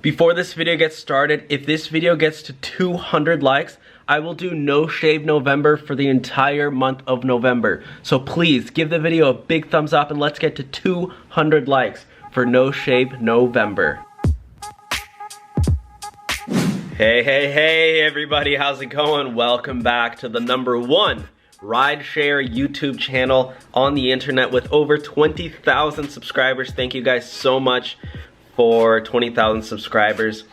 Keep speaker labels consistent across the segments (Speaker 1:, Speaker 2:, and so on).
Speaker 1: Before this video gets started, if this video gets to 200 likes, I will do No Shave November for the entire month of November. So please give the video a big thumbs up and let's get to 200 likes for No Shave November. Hey everybody, how's it going? Welcome back to the #1 rideshare YouTube channel on the internet with over 20,000 subscribers. Thank you guys so much for 20,000 subscribers.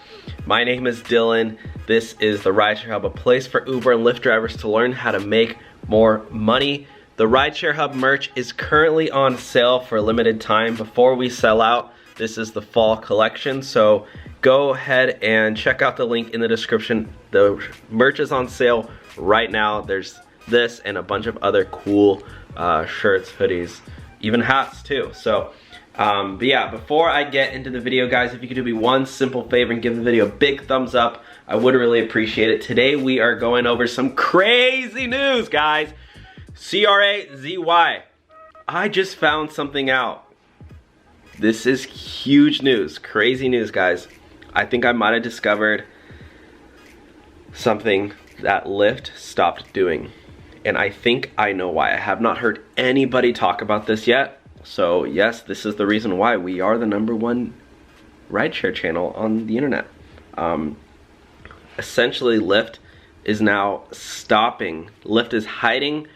Speaker 1: My name is Dylan. This is the Rideshare Hub, a place for Uber and Lyft drivers to learn how to make more money. The Rideshare Hub merch is currently on sale for a limited time before we sell out. This is the fall collection, so go ahead and check out the link in the description. The merch is on sale right now. There's this and a bunch of other cool shirts, hoodies, even hats too. So but yeah, before I get into the video, guys, if you could do me one simple favor and give the video a big thumbs up, I would really appreciate it. Today we are going over some crazy news, guys. C-R-A-Z-Y. I just found something out. This is huge news, crazy news, guys. I think I might have discovered something that Lyft stopped doing. And I think I know why. I have not heard anybody talk about this yet. So yes, this is the reason why we are the #1 rideshare channel on the internet. Essentially, Lyft is now stopping. Lyft is hiding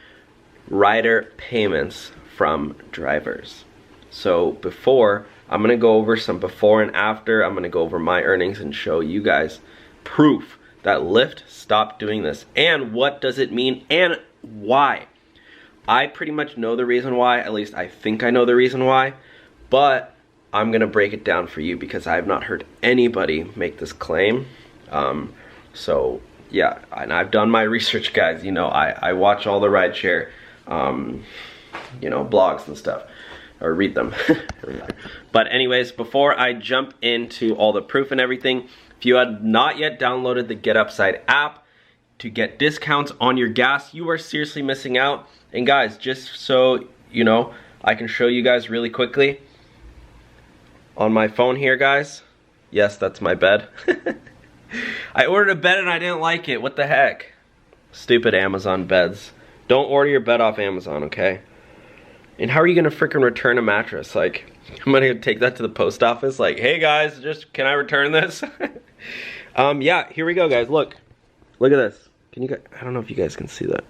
Speaker 1: rider payments from drivers. So before, I'm gonna go over some before and after. I'm gonna go over my earnings and show you guys proof that Lyft stopped doing this. And what does it mean and why? I pretty much know the reason why, at least I think I know the reason why, but I'm gonna break it down for you because I have not heard anybody make this claim. So yeah, and I've done my research, guys. You know, I watch all the rideshare, you know, blogs and stuff, or read them. But anyways, before I jump into all the proof and everything, if you have not yet downloaded the GetUpside app to get discounts on your gas, you are seriously missing out. And guys, just so you know, I can show you guys really quickly on my phone here, guys. Yes, that's my bed. I ordered a bed and I didn't like it. What the heck? Stupid Amazon beds. Don't order your bed off Amazon, okay? And how are you gonna freaking return a mattress? Like, I'm gonna take that to the post office, like, hey guys, just, can I return this? Yeah, here we go, guys, look. Look at this. Can you guys, I don't know if you guys can see that.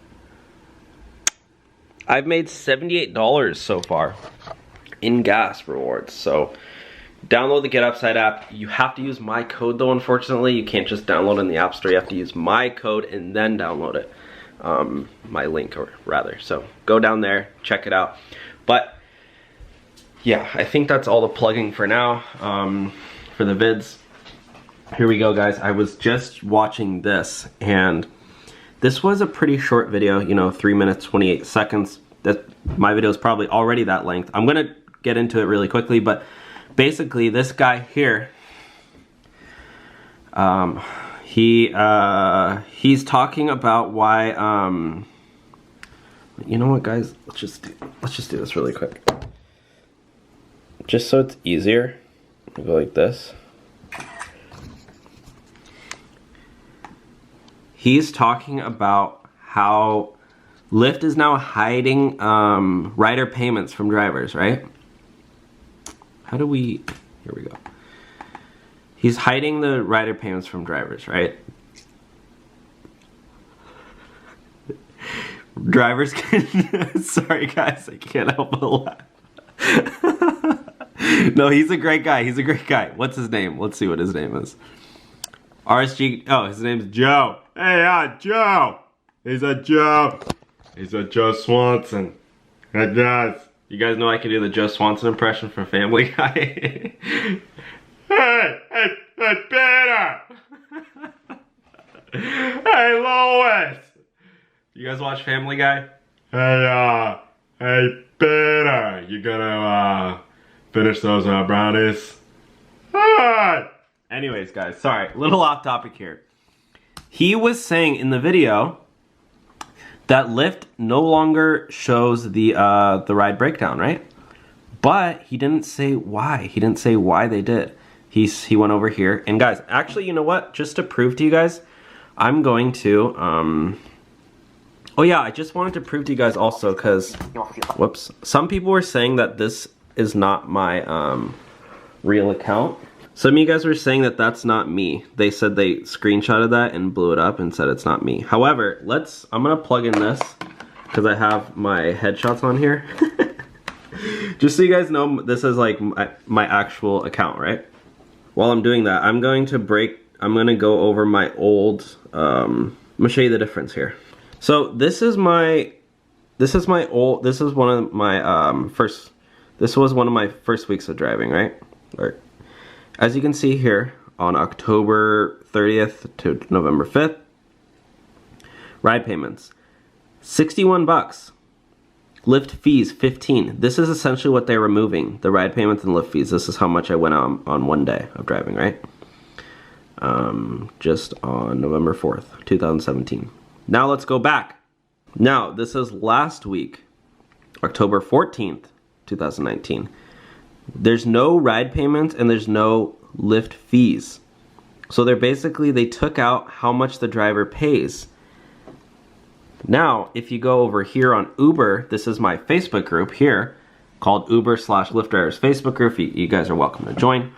Speaker 1: I've made $78 so far in gas rewards. So download the GetUpside app. You have to use my code though, unfortunately. You can't just download it in the App Store. You have to use my code and then download it. My link, or rather. So go down there, check it out. But yeah, I think that's all the plugging for now, for the vids. Here we go, guys. I was just watching this and this was a pretty short video, you know, 3 minutes, 28 seconds. That my video is probably already that length. I'm gonna get into it really quickly, but basically this guy here, he's talking about why, you know what, guys, let's just do this really quick. Just so it's easier, I'll go like this. He's talking about how Lyft is now hiding rider payments from drivers, right? How do we, here we go. He's hiding the rider payments from drivers, right? Drivers can, sorry guys, I can't help but laugh. No, he's a great guy, he's a great guy. What's his name? Let's see what his name is. RSG, oh, his name's Joe. Hey, Joe. He's a Joe. He's a Joe Swanson. I guess. You guys know I can do the Joe Swanson impression from Family Guy. Hey, Peter. Hey, Lois. You guys watch Family Guy? Hey, Peter. You gonna, finish those, brownies? Hey. Anyways, guys, sorry, a little off topic here. He was saying in the video that Lyft no longer shows the ride breakdown, right? But he didn't say why. He didn't say why they did. He went over here. And guys, actually, you know what? Just to prove to you guys, I'm going to, oh yeah, I just wanted to prove to you guys also, because, whoops, some people were saying that this is not my real account. Some of you guys were saying that that's not me. They said they screenshotted that and blew it up and said it's not me. However, I'm gonna plug in this because I have my headshots on here. Just so you guys know, this is like my actual account, right? While I'm doing that, I'm gonna go over my old, I'm gonna show you the difference here. So this was one of my first weeks of driving, right? As you can see here, on October 30th to November 5th, ride payments, 61 bucks. Lyft fees, 15. This is essentially what they're removing, the ride payments and Lyft fees. This is how much I went on one day of driving, right? Just on November 4th, 2017. Now let's go back. Now, this is last week, October 14th, 2019. There's no ride payments and there's no Lyft fees. So they took out how much the driver pays. Now, if you go over here on Uber, this is my Facebook group here, called Uber/Lyft Drivers Facebook group. You guys are welcome to join.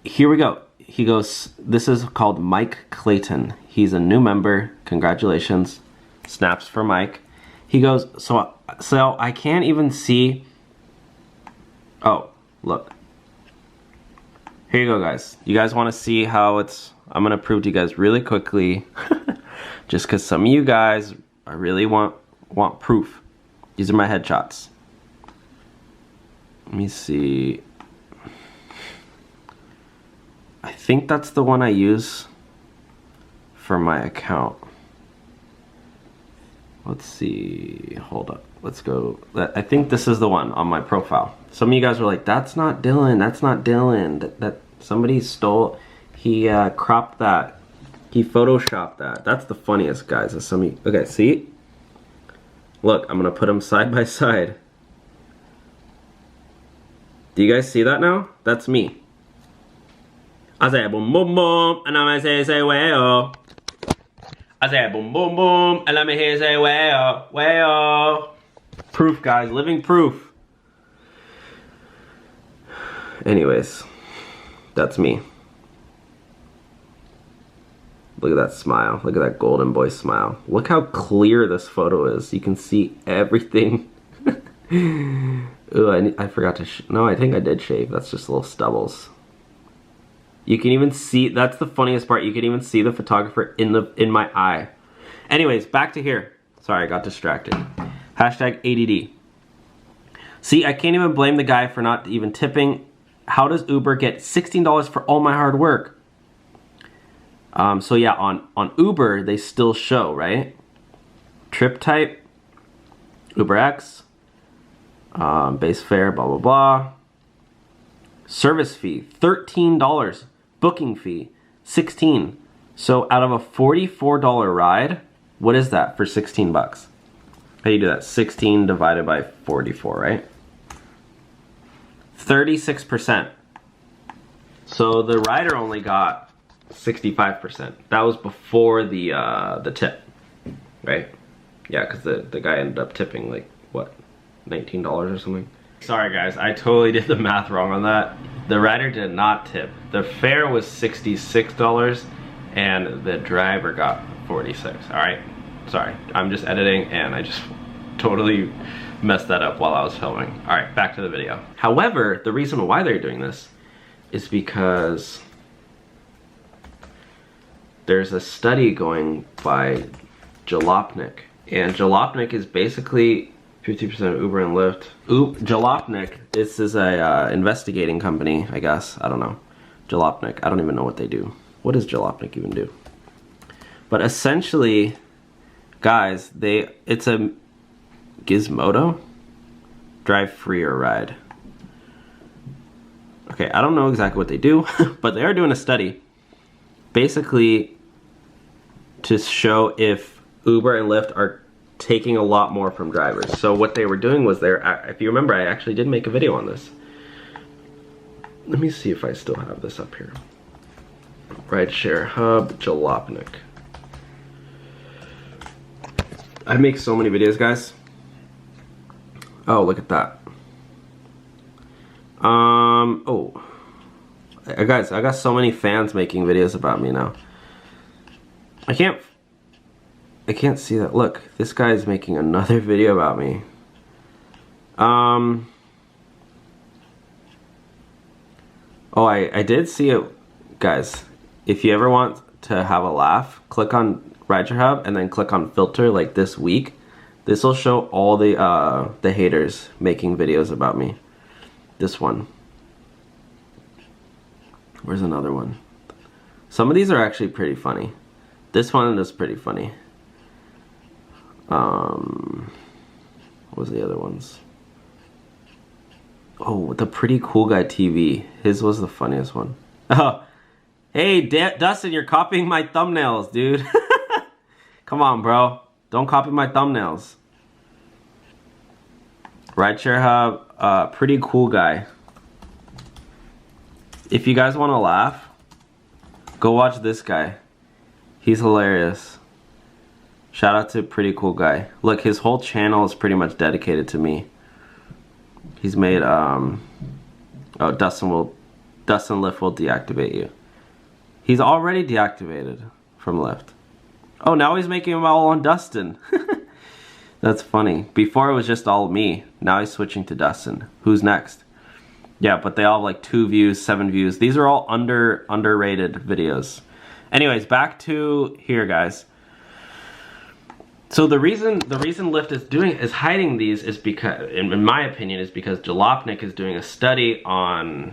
Speaker 1: Here we go. He goes, this is called Mike Clayton. He's a new member. Congratulations. Snaps for Mike. He goes, so I can't even see. Oh, look. Here you go, guys. You guys want to see how it's, I'm going to prove to you guys really quickly. Just because some of you guys I really want proof. These are my headshots. Let me see. I think that's the one I use for my account. Let's see, hold up, let's go. I think this is the one on my profile. Some of you guys were like, that's not Dylan, that's not Dylan. That somebody stole, he cropped that. He photoshopped that. That's the funniest, guys. Okay, see? Look, I'm gonna put them side by side. Do you guys see that now? That's me. I say boom boom boom, and I'm gonna say way-oh. I say boom boom boom, and let me hear you say way-oh, way-oh. Proof, guys, living proof. Anyways, that's me. Look at that smile. Look at that golden boy smile. Look how clear this photo is. You can see everything. Ooh, I forgot to no, I think I did shave. That's just little stubbles. You can even see, that's the funniest part, you can even see the photographer in my eye. Anyways, back to here. Sorry, I got distracted. Hashtag ADD. See, I can't even blame the guy for not even tipping. How does Uber get $16 for all my hard work? So yeah, on Uber, they still show, right? Trip type, UberX, base fare, blah, blah, blah. Service fee, $13. Booking fee, $16. So out of a $44 ride, what is that for 16 bucks? How do you do that? 16 divided by 44, right? 36%. So the rider only got 65%. That was before the tip, right? Yeah, because the guy ended up tipping like, what, $19 or something? Sorry guys, I totally did the math wrong on that. The rider did not tip. The fare was $66 and the driver got 46. All right, sorry, I'm just editing and I just totally messed that up while I was filming. All right, back to the video. However, the reason why they're doing this is because there's a study going by Jalopnik, and Jalopnik is basically 50% of Uber and Lyft. Jalopnik, this is a investigating company, I guess. I don't know. Jalopnik, I don't even know what they do. What does Jalopnik even do? But essentially, guys, it's a Gizmodo? Drive free or ride. Okay, I don't know exactly what they do, but they are doing a study. Basically, to show if Uber and Lyft are taking a lot more from drivers. So what they were doing was if you remember, I actually did make a video on this. let me see if I still have this up here. Rideshare Hub, Jalopnik. I make so many videos, guys. Oh, look at that. Oh. Guys, I got so many fans making videos about me now. I can't see that. Look, this guy's making another video about me. Oh, I did see it, guys. If you ever want to have a laugh, click on Rideshare Hub and then click on filter like this week. This will show all the haters making videos about me. This one. Where's another one? Some of these are actually pretty funny. This one is pretty funny. What was the other ones? Oh, the Pretty Cool Guy TV. His was the funniest one. Oh, hey, Dustin, you're copying my thumbnails, dude. Come on, bro. Don't copy my thumbnails. Rideshare Hub, Pretty Cool Guy. If you guys want to laugh, go watch this guy. He's hilarious. Shout out to Pretty Cool Guy. Look, his whole channel is pretty much dedicated to me. He's made, oh, Dustin Lyft will deactivate you. He's already deactivated from Lyft. Oh, now he's making them all on Dustin. That's funny. Before it was just all me. Now he's switching to Dustin. Who's next? Yeah, but they all have like 2 views, 7 views. These are all underrated videos. Anyways, back to here, guys. So the reason Lyft is hiding these is because, in my opinion, is because Jalopnik is doing a study on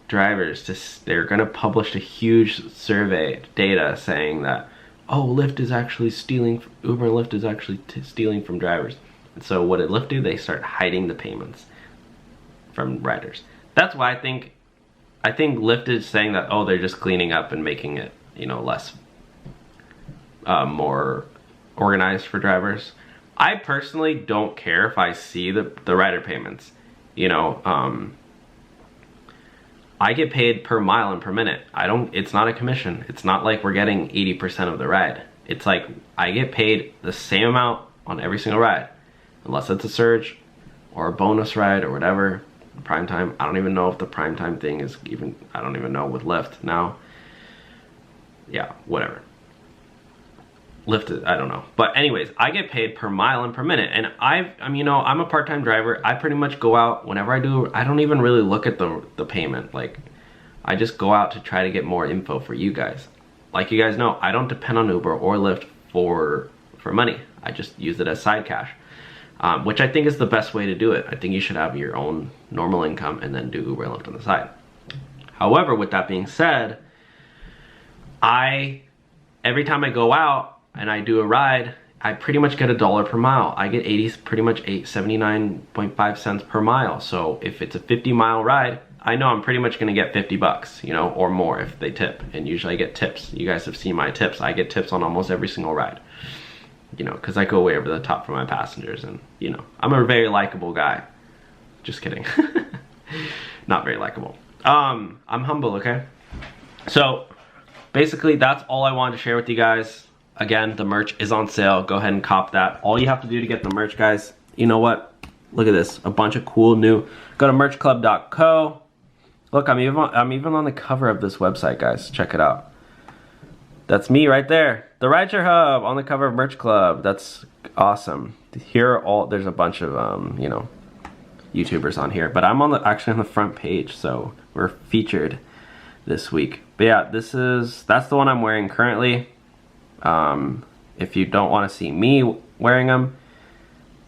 Speaker 1: drivers. They're going to publish a huge survey data saying that, oh, Lyft is actually stealing, Uber and Lyft is actually stealing from drivers. And so what did Lyft do? They start hiding the payments from riders. That's why I think Lyft is saying that, oh, they're just cleaning up and making it, you know, less, more organized for drivers. I personally don't care if I see the rider payments. You know, I get paid per mile and per minute. It's not a commission. It's not like we're getting 80% of the ride. It's like I get paid the same amount on every single ride, unless it's a surge or a bonus ride or whatever. Prime time. I don't even know if the prime time thing is even, I don't even know with Lyft now. Yeah, whatever. Lyft, I don't know. But anyways, I get paid per mile and per minute. And you know, I'm a part-time driver. I pretty much go out whenever I don't even really look at the payment. Like, I just go out to try to get more info for you guys. Like you guys know, I don't depend on Uber or Lyft for money. I just use it as side cash. Which I think is the best way to do it. I think you should have your own normal income and then do Uber and Lyft on the side. However, with that being said, every time I go out and I do a ride, I pretty much get $1 per mile. I get pretty much 79.5 cents per mile. So if it's a 50-mile ride, I know I'm pretty much gonna get 50 bucks, you know, or more if they tip. And usually I get tips. You guys have seen my tips. I get tips on almost every single ride. You know, because I go way over the top for my passengers, and you know, I'm a very likable guy. Just kidding. Not very likable. I'm humble, okay? So basically that's all I wanted to share with you guys. Again, the merch is on sale. Go ahead and cop that. All you have to do to get the merch, guys, you know what? Look at this. A bunch of cool new. Go to merchclub.co. Look, I'm even on the cover of this website, guys. Check it out. That's me right there. The Rideshare Hub on the cover of Merch Club. That's awesome. Here are there's a bunch of you know, YouTubers on here, but I'm actually on the front page, so we're featured this week. But yeah, that's the one I'm wearing currently. If you don't want to see me wearing them,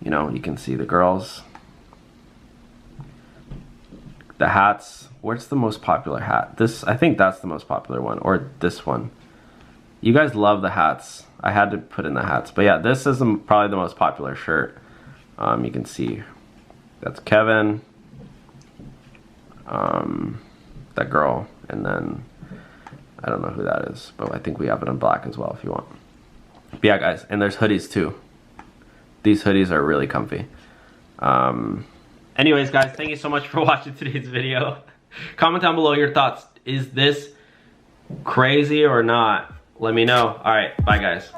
Speaker 1: you know, you can see the girls. The hats. Where's the most popular hat? I think that's the most popular one, or this one. You guys love the hats. I had to put in the hats. But yeah, this is probably the most popular shirt. You can see that's Kevin, that girl, and then I don't know who that is, but I think we have it in black as well if you want. But yeah, guys, and there's hoodies too. These hoodies are really comfy. Anyways, guys, thank you so much for watching today's video. Comment down below your thoughts. Is this crazy or not? Let me know. All right, bye guys.